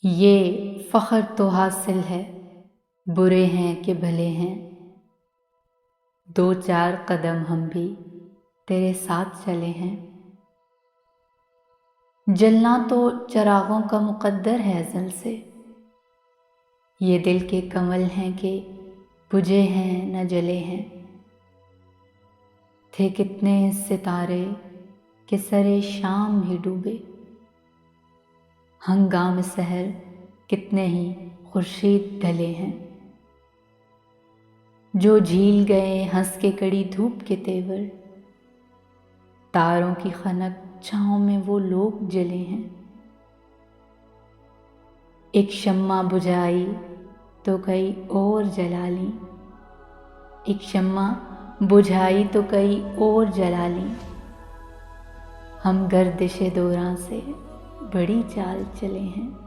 ये फ़ख्र तो हासिल है, बुरे हैं कि भले हैं, दो चार कदम हम भी तेरे साथ चले हैं। जलना तो चरागों का मुक़द्दर है अज़ल से, ये दिल के कमल हैं कि बुझे हैं न जले हैं। थे कितने सितारे कि सरे शाम ही डूबे, हंगाम सहर कितने ही खुर्शीद ढले हैं। जो झील गए हंस के कड़ी धूप के तेवर, तारों की खनक छाँव में वो लोग जले हैं। एक शम्मा बुझाई तो कई और जला ली, एक शम्मा बुझाई तो कई और जला ली। हम गर्दिश दौरां से बड़ी चाल चले हैं।